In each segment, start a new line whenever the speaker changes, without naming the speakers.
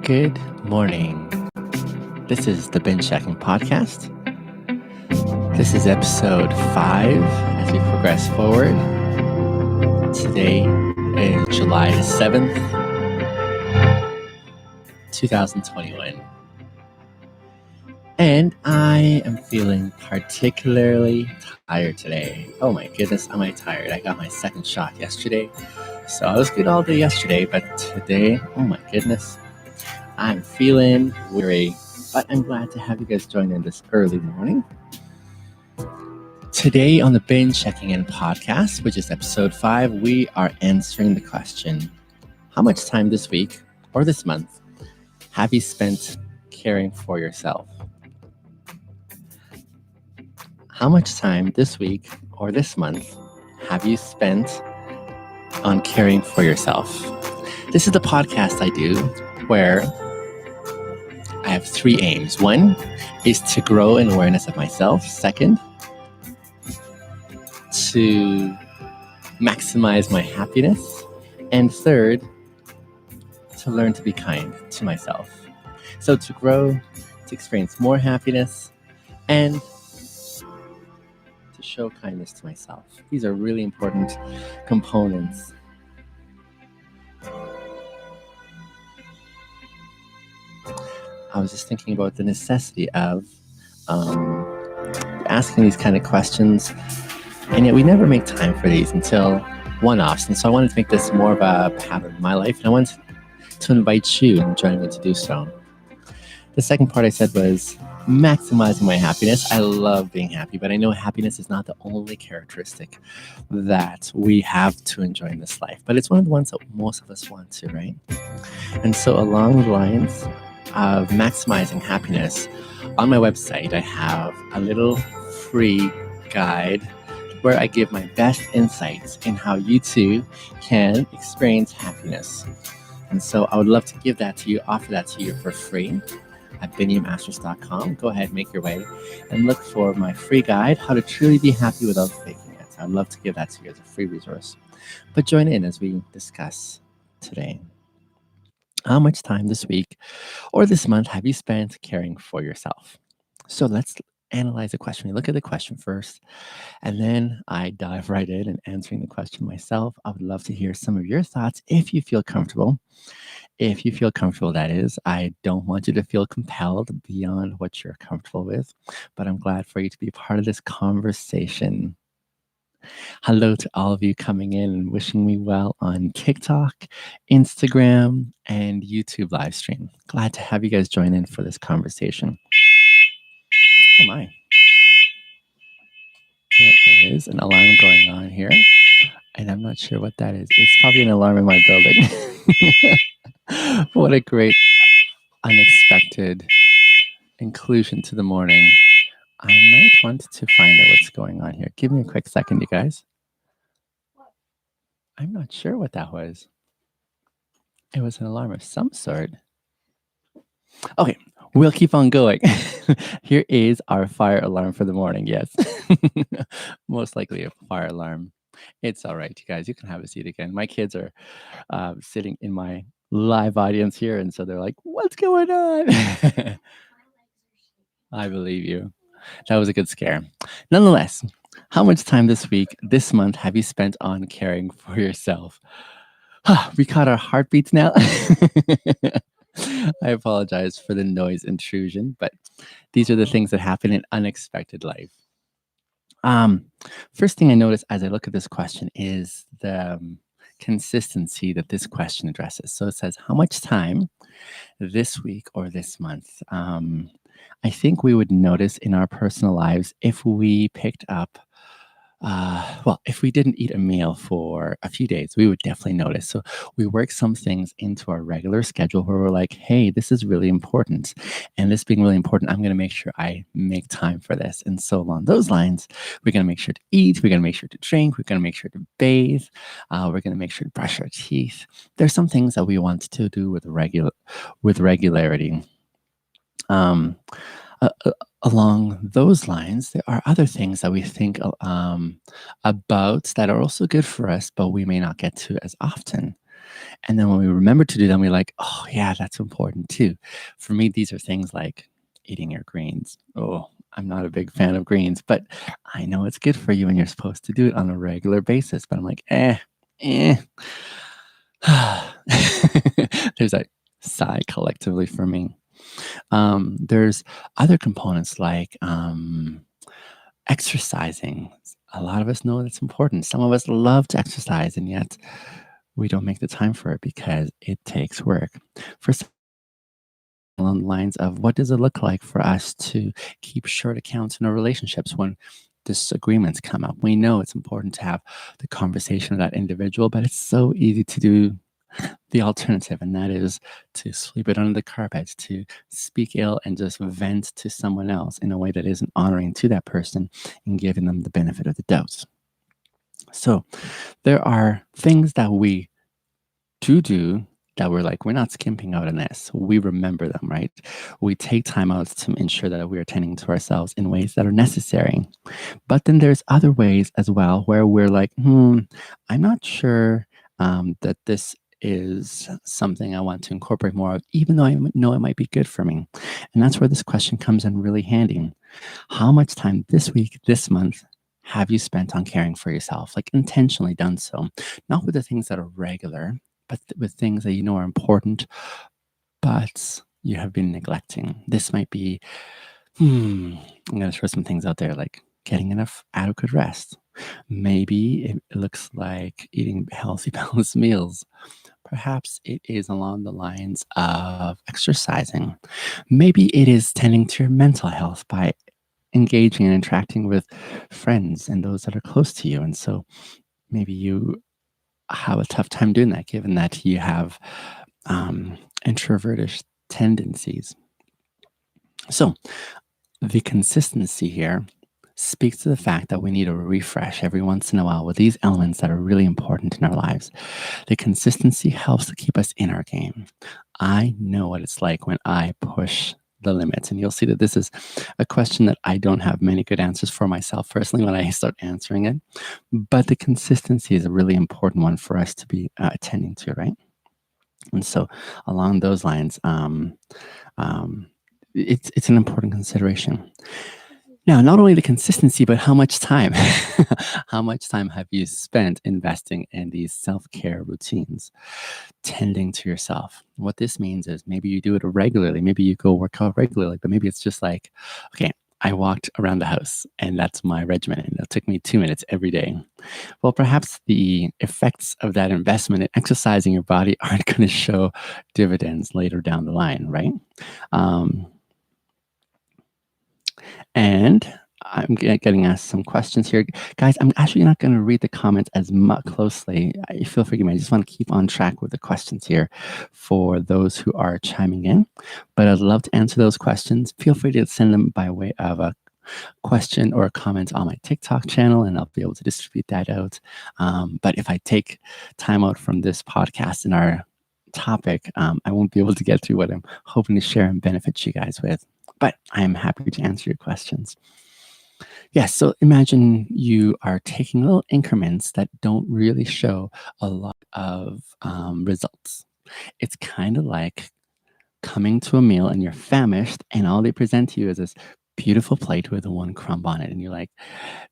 Good morning. This is the Checkin In podcast. This is episode 5 as we progress forward. Today is July 7th, 2021. And I am feeling particularly tired today. Oh my goodness, am I tired. I got my second shot yesterday. So I was good all day yesterday, but today, oh my goodness, I'm feeling weary. But I'm glad to have you guys join in this early morning. Today on the Checkin In podcast, which is episode 5, we are answering the question, how much time this week or this month have you spent caring for yourself? How much time this week or this month have you spent on caring for yourself? This is the podcast I do where I have 3 aims. 1 is to grow in awareness of myself. 2nd, to maximize my happiness. And 3rd, to learn to be kind to myself. So to grow, to experience more happiness, and to show kindness to myself. These are really important components. I was just thinking about the necessity of asking these kind of questions, and yet we never make time for these until one-offs. And so I wanted to make this more of a pattern in my life, and I wanted to invite you and join me to do so. The second part I said was maximizing my happiness. I love being happy, but I know happiness is not the only characteristic that we have to enjoy in this life, but it's one of the ones that most of us want to, right? And so along the lines of maximizing happiness, on my website, I have a little free guide where I give my best insights in how you too can experience happiness. And so I would love to give that to you, offer that to you for free at biniamasters.com. Go ahead, make your way and look for my free guide, How to Truly Be Happy Without Faking It. I'd love to give that to you as a free resource. But join in as we discuss today. How much time this week or this month have you spent caring for yourself? So let's analyze the question. We look at the question first, and then I dive right in and answering the question myself. I would love to hear some of your thoughts if you feel comfortable. If you feel comfortable, that is. I don't want you to feel compelled beyond what you're comfortable with, but I'm glad for you to be part of this conversation. Hello to all of you coming in and wishing me well on TikTok, Instagram, and YouTube live stream. Glad to have you guys join in for this conversation. Oh my. There is an alarm going on here, and I'm not sure what that is. It's probably an alarm in my building. What a great, unexpected inclusion to the morning. I might want to find out what's going on here. Give me a quick second, you guys. I'm not sure what that was. It was an alarm of some sort. Okay, we'll keep on going. Here is our fire alarm for the morning. Yes, most likely a fire alarm. It's all right, you guys. You can have a seat again. My kids are sitting in my live audience here, and so they're like, what's going on? I believe you. That was a good scare. Nonetheless, how much time this week, this month, have you spent on caring for yourself? We caught our heartbeats now. I apologize for the noise intrusion, but these are the things that happen in unexpected life. First thing I notice as I look at this question is the consistency that this question addresses. So it says, how much time this week or this month? I think we would notice in our personal lives if we picked up, if we didn't eat a meal for a few days, we would definitely notice. So we work some things into our regular schedule where we're like, hey, this is really important. And this being really important, I'm going to make sure I make time for this. And so along those lines, we're going to make sure to eat. We're going to make sure to drink. We're going to make sure to bathe. We're going to make sure to brush our teeth. There's some things that we want to do with regularity. Along those lines, there are other things that we think about that are also good for us, but we may not get to as often. And then when we remember to do them, we're like, oh, yeah, that's important too. For me, these are things like eating your greens. Oh, I'm not a big fan of greens, but I know it's good for you and you're supposed to do it on a regular basis. But I'm like, eh. There's a sigh collectively for me. There's other components like exercising. A lot of us know that's important. Some of us love to exercise, and yet we don't make the time for it because it takes work. For some, along the lines of what does it look like for us to keep short accounts in our relationships when disagreements come up? We know it's important to have the conversation with that individual, but it's so easy to do the alternative, and that is to sweep it under the carpet, to speak ill and just vent to someone else in a way that isn't honoring to that person and giving them the benefit of the doubt. So there are things that we do that we're like, we're not skimping out on this. We remember them, right? We take time out to ensure that we are tending to ourselves in ways that are necessary. But then there's other ways as well where we're like, I'm not sure that this is something I want to incorporate more of, even though I know it might be good for me. And that's where this question comes in really handy. How much time this week, this month, have you spent on caring for yourself? Like intentionally done so, not with the things that are regular, but with things that you know are important, but you have been neglecting. This might be, I'm going to throw some things out there like getting enough adequate rest. Maybe it looks like eating healthy, balanced meals. Perhaps it is along the lines of exercising. Maybe it is tending to your mental health by engaging and interacting with friends and those that are close to you. And so maybe you have a tough time doing that, given that you have introvertish tendencies. So the consistency here speaks to the fact that we need a refresh every once in a while with these elements that are really important in our lives. The consistency helps to keep us in our game. I know what it's like when I push the limits. And you'll see that this is a question that I don't have many good answers for myself personally when I start answering it. But the consistency is a really important one for us to be attending to, right? And so, along those lines, it's an important consideration. Now, not only the consistency, but how much time? How much time have you spent investing in these self-care routines, tending to yourself? What this means is maybe you do it regularly, maybe you go work out regularly, but maybe it's just like, okay, I walked around the house and that's my regimen. And it took me 2 minutes every day. Well, perhaps the effects of that investment in exercising your body aren't going to show dividends later down the line, right? Um, and I'm getting asked some questions here. Guys, I'm actually not going to read the comments as much closely. Feel free, I just want to keep on track with the questions here for those who are chiming in. But I'd love to answer those questions. Feel free to send them by way of a question or a comment on my TikTok channel, and I'll be able to distribute that out. But if I take time out from this podcast and our topic, I won't be able to get through what I'm hoping to share and benefit you guys with. But I am happy to answer your questions. Yes, so imagine you are taking little increments that don't really show a lot of results. It's kind of like coming to a meal and you're famished, and all they present to you is this beautiful plate with one crumb on it. And you're like,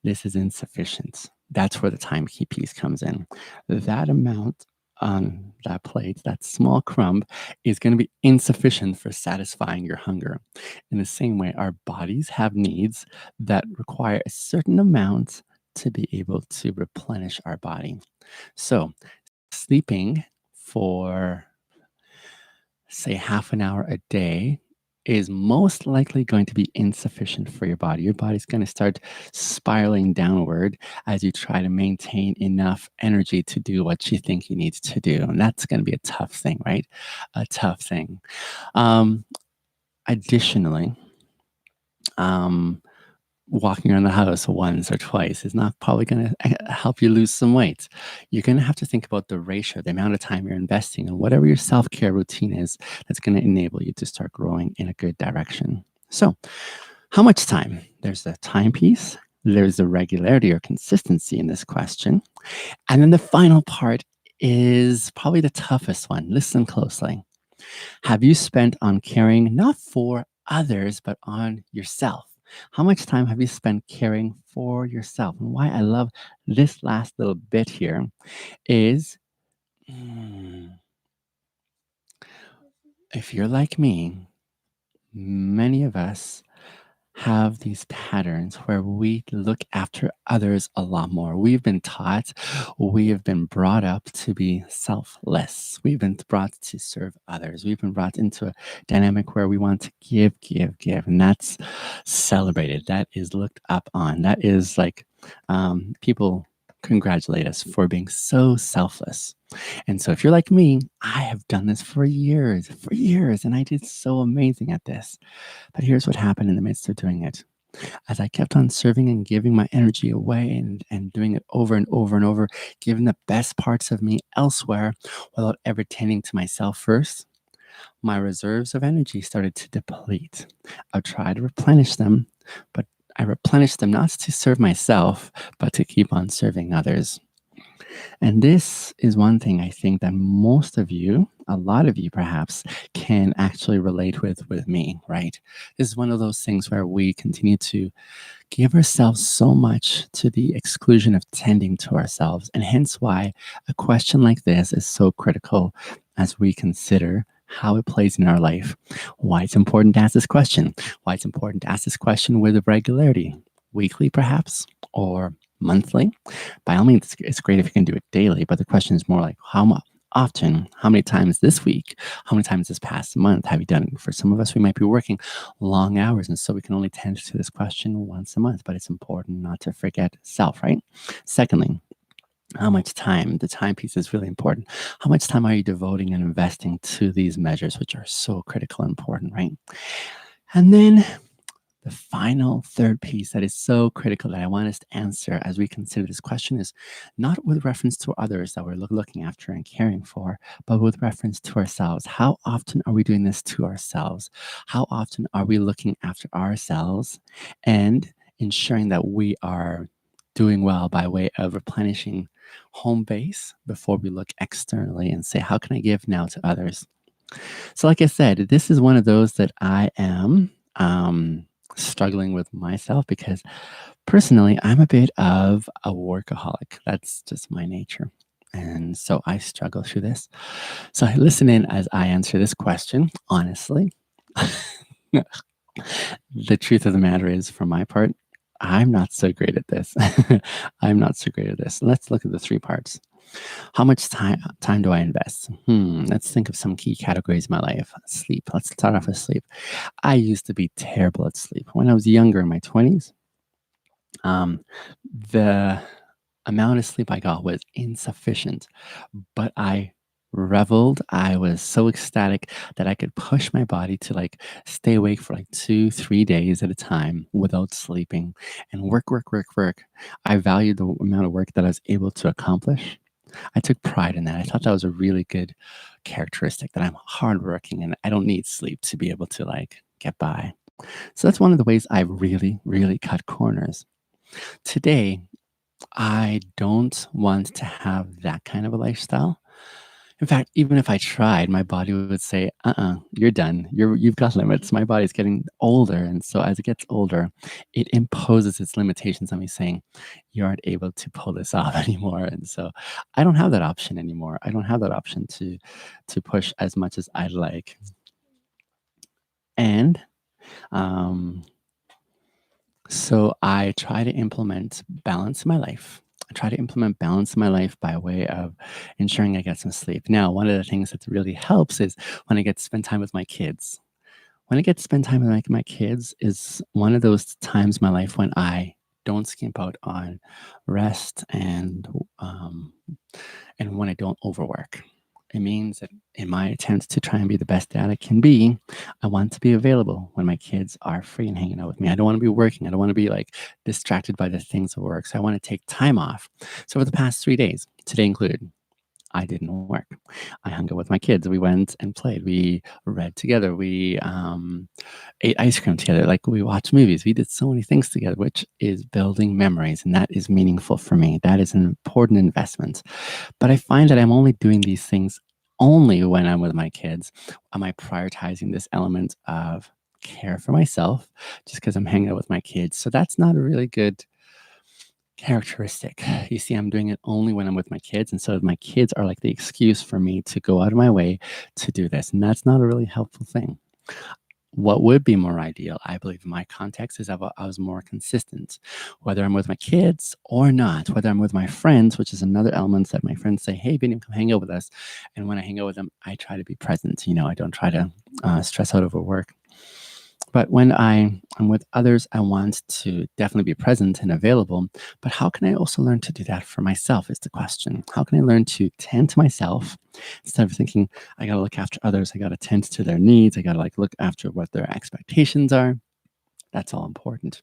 this is insufficient. That's where the time key piece comes in. That amount on that plate, that small crumb, is going to be insufficient for satisfying your hunger. In the same way, our bodies have needs that require a certain amount to be able to replenish our body. So, sleeping for, say, half an hour a day is most likely going to be insufficient for your body. Your body's going to start spiraling downward as you try to maintain enough energy to do what you think you need to do. And that's going to be a tough thing, right? A tough thing. Additionally, walking around the house once or twice is not probably going to help you lose some weight. You're going to have to think about the ratio, the amount of time you're investing in whatever your self-care routine is that's going to enable you to start growing in a good direction. So, how much time? There's the time piece, there's the regularity or consistency in this question. And then the final part
is probably the toughest one. Listen closely. Have you spent on caring not for others, but on yourself? How much time have you spent caring for yourself? And why I love this last little bit here is mm, if you're like me, many of us have these patterns where we look after others a lot more. We've been taught, we have been brought up to be selfless. We've been brought to serve others. We've been brought into a dynamic where we want to give, give, give. And that's celebrated. That is looked up on. That is like people congratulate us for being so selfless. And so if you're like me, I have done this for years, and I did so amazing at this. But here's what happened in the midst of doing it. As I kept on serving and giving my energy away and doing it over and over and over, giving the best parts of me elsewhere without ever tending to myself first, my reserves of energy started to deplete. I tried to replenish them, but I replenished them not to serve myself, but to keep on serving others. And this is one thing I think that most of you, a lot of you perhaps, can actually relate with me, right? This is one of those things where we continue to give ourselves so much to the exclusion of tending to ourselves. And hence why a question like this is so critical as we consider how it plays in our life, why it's important to ask this question, why it's important to ask this question with regularity, weekly perhaps, or monthly. By all means, it's great if you can do it daily, but the question is more like how much. Often, how many times this week, how many times this past month have you done it? For some of us, we might be working long hours, and so we can only tend to this question once a month, but it's important not to forget self, right? Secondly, how much time? The time piece is really important. How much time are you devoting and investing to these measures, which are so critical and important, right? And then the final third piece that is so critical that I want us to answer as we consider this question is not with reference to others that we're looking after and caring for, but with reference to ourselves. How often are we doing this to ourselves? How often are we looking after ourselves and ensuring that we are doing well by way of replenishing home base before we look externally and say, how can I give now to others? So, like I said, this is one of those that I am struggling with myself because personally, I'm a bit of a workaholic. That's just my nature. And so I struggle through this. So listen in as I answer this question honestly. The truth of the matter is, for my part, I'm not so great at this. I'm not so great at this. Let's look at the three parts. How much time do I invest? Let's think of some key categories in my life. Sleep. Let's start off with sleep. I used to be terrible at sleep. When I was younger in my 20s, um, the amount of sleep I got was insufficient, but I reveled. I was so ecstatic that I could push my body to like stay awake for like 2, 3 days at a time without sleeping and work, work, work, work. I valued the amount of work that I was able to accomplish. I took pride in that. I thought that was a really good characteristic that I'm hardworking and I don't need sleep to be able to like get by. So that's one of the ways I really, really cut corners. Today, I don't want to have that kind of a lifestyle. In fact, even if I tried, my body would say, you're done. You've got limits. My body's getting older. And so as it gets older, it imposes its limitations on me saying, you aren't able to pull this off anymore. And so I don't have that option anymore. I don't have that option to push as much as I'd like. And um, so I try to implement balance in my life. I try to implement balance in my life by way of ensuring I get some sleep. Now, one of the things that really helps is when I get to spend time with my kids. When I get to spend time with my kids is one of those times in my life when I don't skimp out on rest um, and when I don't overwork. It means that in my attempts to try and be the best dad I can be, I want to be available when my kids are free and hanging out with me. I don't want to be working. I don't want to be like distracted by the things of work. So I want to take time off. So for the past 3 days, today included, I didn't work. I hung out with my kids. We went and played. We read together. We ate ice cream together. Like we watched movies. We did so many things together, which is building memories. And that is meaningful for me. That is an important investment. But I find that I'm only doing these things only when I'm with my kids. Am I prioritizing this element of care for myself just because I'm hanging out with my kids? So that's not a really good characteristic. You see, I'm doing it only when I'm with my kids. And so my kids are like the excuse for me to go out of my way to do this. And that's not a really helpful thing. What would be more ideal, I believe, in my context is if I was more consistent, whether I'm with my kids or not, whether I'm with my friends, which is another element that my friends say, hey, Benny, come hang out with us. And when I hang out with them, I try to be present. I don't try to stress out over work. But when I'm with others, I want to definitely be present and available. But how can I also learn to do that for myself is the question. How can I learn to tend to myself instead of thinking, I got to look after others, I got to tend to their needs, I got to like look after what their expectations are. That's all important.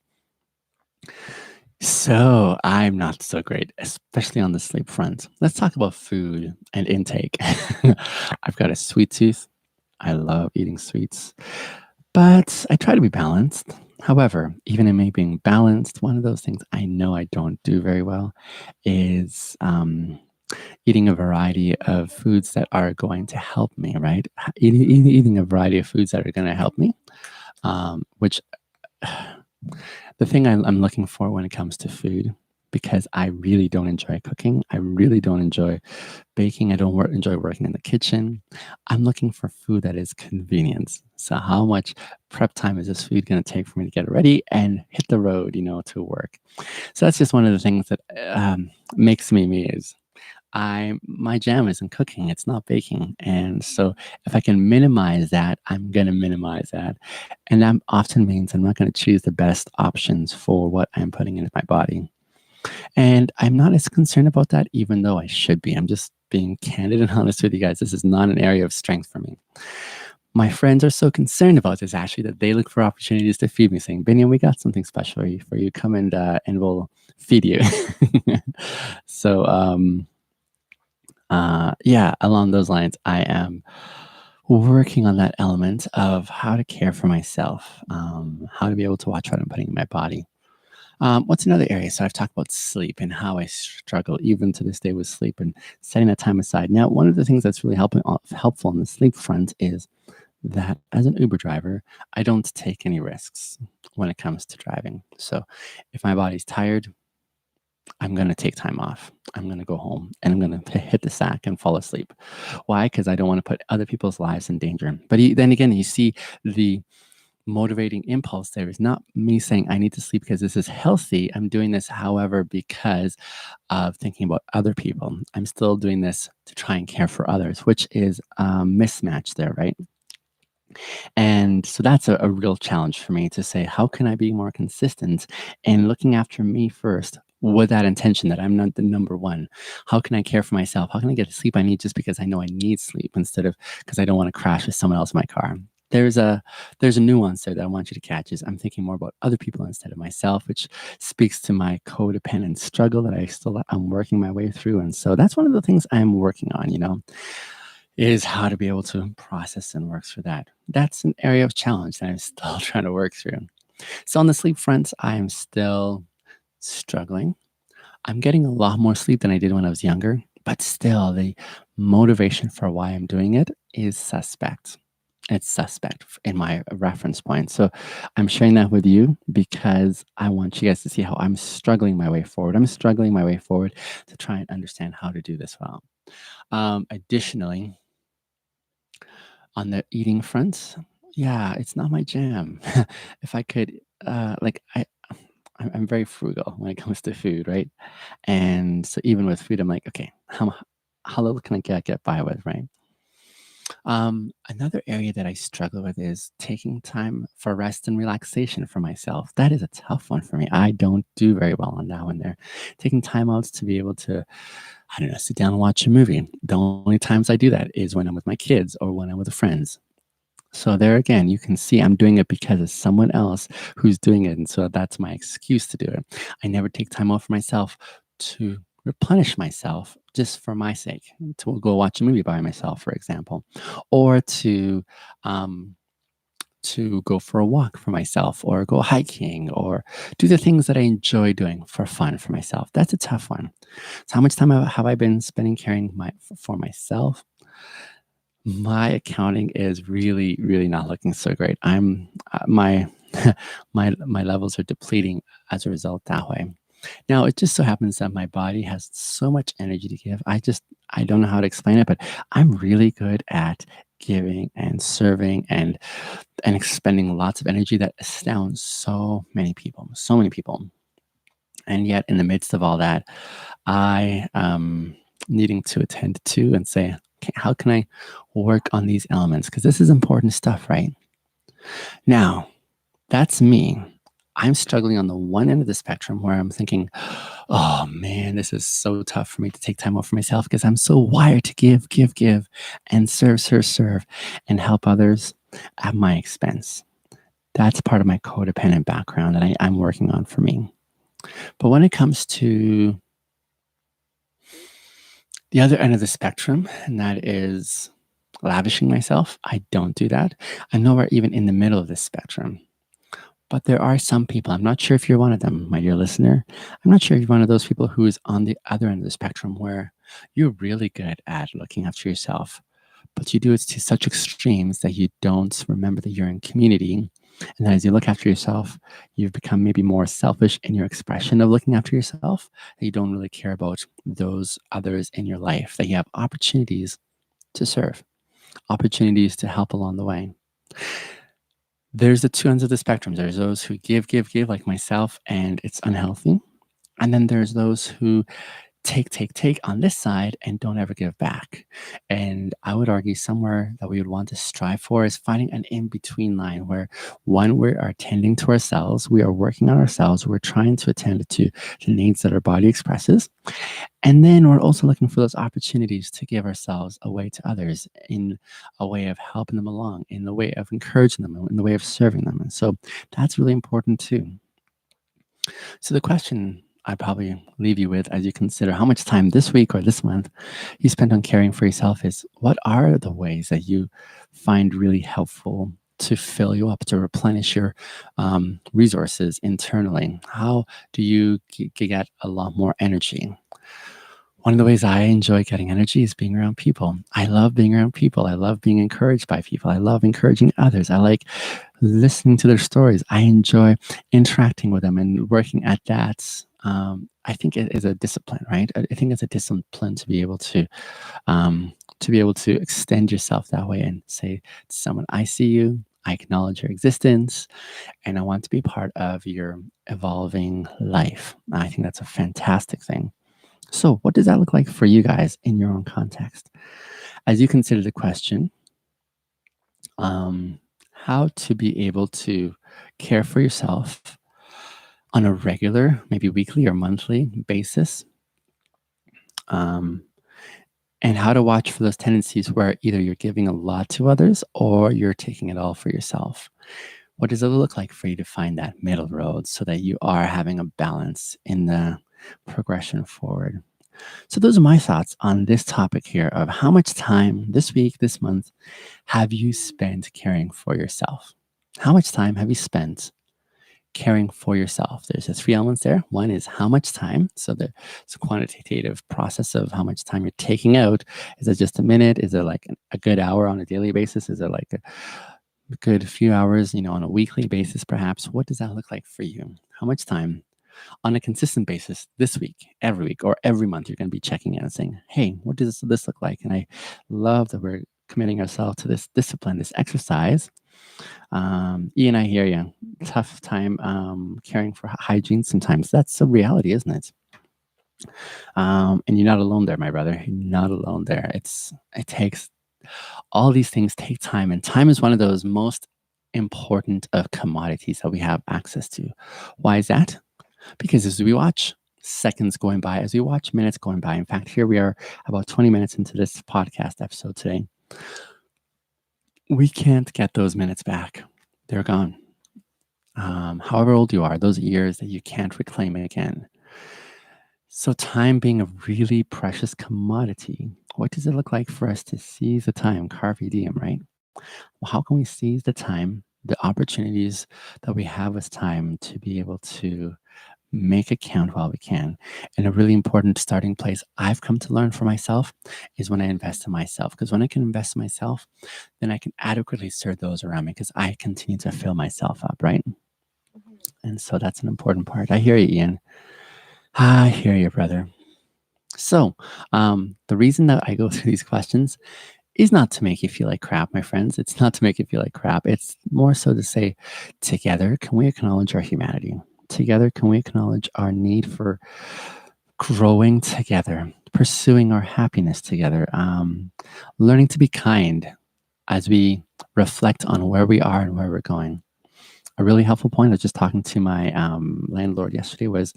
So I'm not so great, especially on the sleep front. Let's talk about food and intake. I've got a sweet tooth. I love eating sweets. But I try to be balanced. However, even in me being balanced, one of those things I know I don't do very well is eating a variety of foods that are going to help me, right? Eating a variety of foods that are going to help me, which the thing I'm looking for when it comes to food, because I really don't enjoy cooking. I really don't enjoy baking. I don't enjoy working in the kitchen. I'm looking for food that is convenient. So how much prep time is this food going to take for me to get it ready and hit the road, to work? So that's just one of the things that makes me is my jam is in cooking. It's not baking. And so if I can minimize that, I'm going to minimize that. And that often means I'm not going to choose the best options for what I'm putting into my body. And I'm not as concerned about that, even though I should be. I'm just being candid and honest with you guys. This is not an area of strength for me. My friends are so concerned about this actually that they look for opportunities to feed me, saying, Binion, we got something special for you. Come and we'll feed you. So yeah, along those lines, I am working on that element of how to care for myself, how to be able to watch what I'm putting in my body. What's another area? So I've talked about sleep and how I struggle even to this day with sleep and setting that time aside. Now, one of the things that's really helpful on the sleep front is that as an Uber driver, I don't take any risks when it comes to driving. So if my body's tired, I'm going to take time off. I'm going to go home and I'm going to hit the sack and fall asleep. Why? Because I don't want to put other people's lives in danger. But then again, you see the motivating impulse there is not me saying I need to sleep because this is healthy. I'm doing this, however, because of thinking about other people. I'm still doing this to try and care for others, which is a mismatch there, right? And so that's a real challenge for me to say, how can I be more consistent in looking after me first with that intention that I'm not the number one? How can I care for myself? How can I get the sleep I need just because I know I need sleep instead of because I don't want to crash with someone else in my car? There's a nuance there that I want you to catch is I'm thinking more about other people instead of myself, which speaks to my codependent struggle that I'm working my way through. And so that's one of the things I'm working on, is how to be able to process and work through that. That's an area of challenge that I'm still trying to work through. So on the sleep front, I'm still struggling. I'm getting a lot more sleep than I did when I was younger, but still the motivation for why I'm doing it is suspect. It's suspect in my reference point. So I'm sharing that with you because I want you guys to see how I'm struggling my way forward. I'm struggling my way forward to try and understand how to do this well. Additionally, on the eating front, yeah, it's not my jam. If I could, like, I'm very frugal when it comes to food, right? And so even with food, I'm like, okay, how little can I get by with, right? Another area that I struggle with is taking time for rest and relaxation for myself. That is a tough one for me. I don't do very well on that one there. Taking time out to be able to, I don't know, sit down and watch a movie. The only times I do that is when I'm with my kids or when I'm with friends. So there again, you can see I'm doing it because of someone else who's doing it. And so that's my excuse to do it. I never take time off for myself to replenish myself just for my sake, to go watch a movie by myself, for example, or um, to go for a walk for myself, or go hiking, or do the things that I enjoy doing for fun for myself. That's a tough one. So how much time have I been spending caring for myself? My accounting is really, really not looking so great. I'm my my levels are depleting as a result that way. Now, it just so happens that my body has so much energy to give. I don't know how to explain it, but I'm really good at giving and serving and expending lots of energy that astounds so many people, so many people. And yet, in the midst of all that, I needing to attend to and say, okay, how can I work on these elements? Because this is important stuff, right? Now, that's me. I'm struggling on the one end of the spectrum where I'm thinking, oh man, this is so tough for me to take time off for myself because I'm so wired to give, give, give, and serve, serve, serve, and help others at my expense. That's part of my codependent background that I'm working on for me. But when it comes to the other end of the spectrum, and that is lavishing myself, I don't do that. I'm nowhere even in the middle of this spectrum. But there are some people, I'm not sure if you're one of them, my dear listener. I'm not sure if you're one of those people who is on the other end of the spectrum where you're really good at looking after yourself, but you do it to such extremes that you don't remember that you're in community. And then as you look after yourself, you've become maybe more selfish in your expression of looking after yourself, that you don't really care about those others in your life, that you have opportunities to serve, opportunities to help along the way. There's the two ends of the spectrum. There's those who give, give, give, like myself, and it's unhealthy. And then there's those who take, take, take on this side and don't ever give back. And I would argue somewhere that we would want to strive for is finding an in between line where, one, we are tending to ourselves, we are working on ourselves, we're trying to attend to the needs that our body expresses. And then we're also looking for those opportunities to give ourselves away to others in a way of helping them along, in the way of encouraging them, in the way of serving them. And so that's really important too. So the question I'd probably leave you with as you consider how much time this week or this month you spent on caring for yourself is, what are the ways that you find really helpful to fill you up, to replenish your resources internally? How do you get a lot more energy? One of the ways I enjoy getting energy is being around people. I love being around people. I love being encouraged by people. I love encouraging others. I like listening to their stories. I enjoy interacting with them and working at that. I think it is a discipline, right? I think it's a discipline to be able to extend yourself that way and say to someone, "I see you. I acknowledge your existence, and I want to be part of your evolving life." I think that's a fantastic thing. So, what does that look like for you guys in your own context? As you consider the question, how to be able to care for yourself on a regular, maybe weekly or monthly basis, um, and how to watch for those tendencies where either you're giving a lot to others or you're taking it all for yourself. What does it look like for you to find that middle road so that you are having a balance in the progression forward? So, those are my thoughts on this topic here of how much time this week, this month, have you spent caring for yourself? How much time have you spent caring for yourself? There's the three elements there. One is how much time. So, it's a quantitative process of how much time you're taking out. Is it just a minute? Is it like a good hour on a daily basis? Is it like a good few hours, on a weekly basis, perhaps? What does that look like for you? How much time on a consistent basis this week, every week, or every month, you're going to be checking in and saying, hey, what does this look like? And I love that we're committing ourselves to this discipline, this exercise. Ian, I hear you. Tough time caring for hygiene sometimes. That's a reality, isn't it? And you're not alone there, my brother. You're not alone there. It takes all these things take time, and time is one of those most important of commodities that we have access to. Why is that? Because as we watch seconds going by, as we watch minutes going by, in fact, here we are about 20 minutes into this podcast episode today, we can't get those minutes back. They're gone. However old you are, those years that you can't reclaim again. So, time being a really precious commodity, what does it look like for us to seize the time? Carpe diem, right? Well, how can we seize the time, the opportunities that we have with time to be able to make it count while we can? And a really important starting place I've come to learn for myself is when I invest in myself. Because when I can invest in myself, then I can adequately serve those around me because I continue to fill myself up, right? And so that's an important part. I hear you, Ian. I hear you, brother. So, the reason that I go through these questions is not to make you feel like crap, my friends. It's not to make you feel like crap. It's more so to say, together, can we acknowledge our humanity? Together, can we acknowledge our need for growing together, pursuing our happiness together, learning to be kind as we reflect on where we are and where we're going? A really helpful point I was just talking to my landlord yesterday was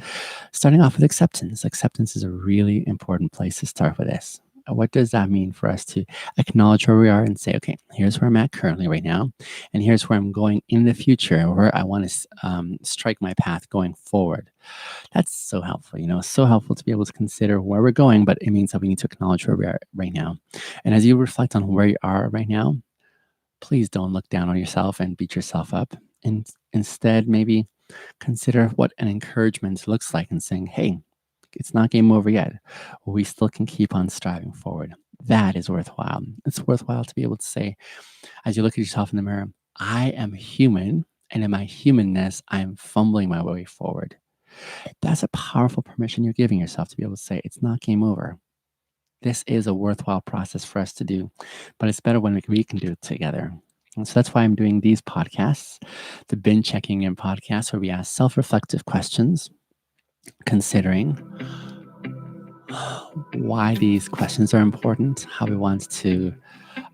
starting off with acceptance. Acceptance is a really important place to start with this. What does that mean for us to acknowledge where we are and say, okay, here's where I'm at currently right now, and here's where I'm going in the future, where I want to strike my path going forward. That's so helpful, so helpful to be able to consider where we're going, but it means that we need to acknowledge where we are right now. And as you reflect on where you are right now, please don't look down on yourself and beat yourself up. And instead, maybe consider what an encouragement looks like and saying, hey, it's not game over yet. We still can keep on striving forward. That is worthwhile. It's worthwhile to be able to say, as you look at yourself in the mirror, I am human. And in my humanness, I am fumbling my way forward. That's a powerful permission you're giving yourself to be able to say, it's not game over. This is a worthwhile process for us to do, but it's better when we can do it together. And so that's why I'm doing these podcasts, the Bin Checking In podcast, where we ask self reflective questions, considering why these questions are important, how we want to,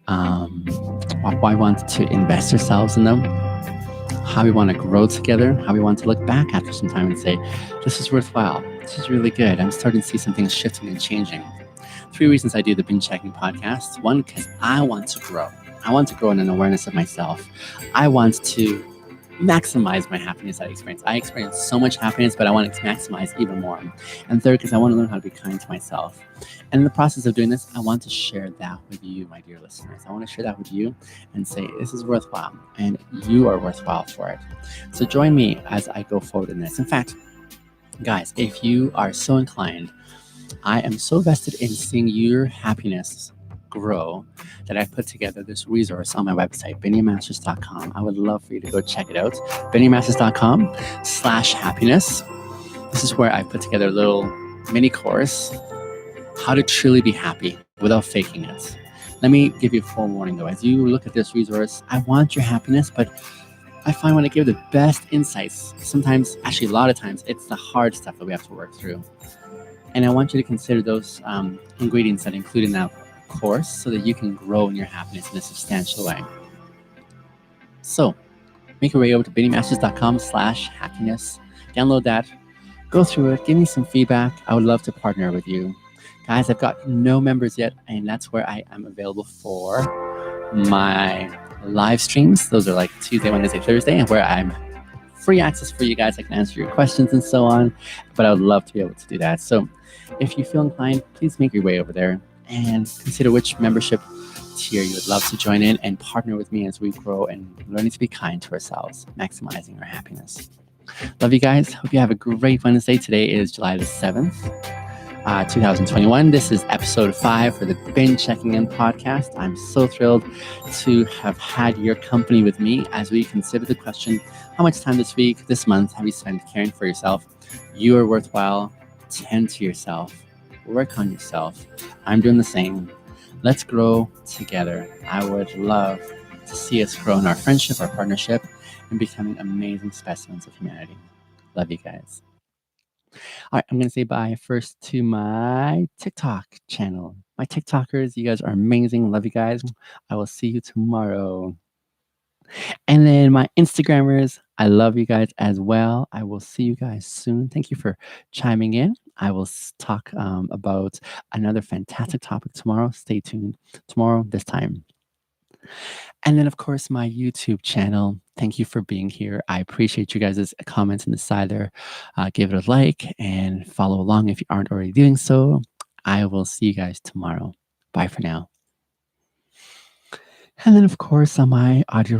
why we want to invest ourselves in them, how we want to grow together, how we want to look back after some time and say, this is worthwhile. This is really good. I'm starting to see some things shifting and changing. 3 reasons I do the Bin Checking podcast. One, because I want to grow. I want to grow in an awareness of myself. I want to maximize my happiness I experience. I experience so much happiness, but I want to maximize even more. And third, because I want to learn how to be kind to myself. And in the process of doing this, I want to share that with you, my dear listeners. I want to share that with you and say, this is worthwhile, and you are worthwhile for it. So join me as I go forward in this. In fact, guys, if you are so inclined, I am so vested in seeing your happiness grow that I've put together this resource on my website, BennyMasters.com. I would love for you to go check it out. BennyMasters.com/happiness. This is where I put together a little mini course, how to truly be happy without faking it. Let me give you a forewarning though. As you look at this resource, I want your happiness, but I find when I give the best insights, sometimes, actually a lot of times, it's the hard stuff that we have to work through. And I want you to consider those ingredients that include in that course so that you can grow in your happiness in a substantial way. So make your way over to BennyMasters.com/happiness. Download that, go through it, give me some feedback. I would love to partner with you. Guys, I've got no members yet, and that's where I am available for my live streams. Those are like Tuesday, Wednesday, Thursday, and where I'm free access for you guys. I can answer your questions and so on, but I would love to be able to do that. So if you feel inclined, please make your way over there and consider which membership tier you would love to join in and partner with me as we grow and learning to be kind to ourselves, maximizing our happiness. Love you guys. Hope you have a great Wednesday. Today is July the 7th. 2021. This is episode 5 for the Bin Checking In podcast. I'm so thrilled to have had your company with me as we consider the question, how much time this week, this month have you spent caring for yourself? You are worthwhile. Tend to yourself. Work on yourself. I'm doing the same. Let's grow together. I would love to see us grow in our friendship, our partnership, and becoming amazing specimens of humanity. Love you guys. All right, I'm going to say bye first to my TikTok channel. My TikTokers, you guys are amazing. Love you guys. I will see you tomorrow. And then my Instagrammers, I love you guys as well. I will see you guys soon. Thank you for chiming in. I will talk about another fantastic topic tomorrow. Stay tuned tomorrow, this time. And then, of course, my YouTube channel. Thank you for being here. I appreciate you guys' comments in the side there. Give it a like and follow along if you aren't already doing so. I will see you guys tomorrow. Bye for now. And then, of course, on my audio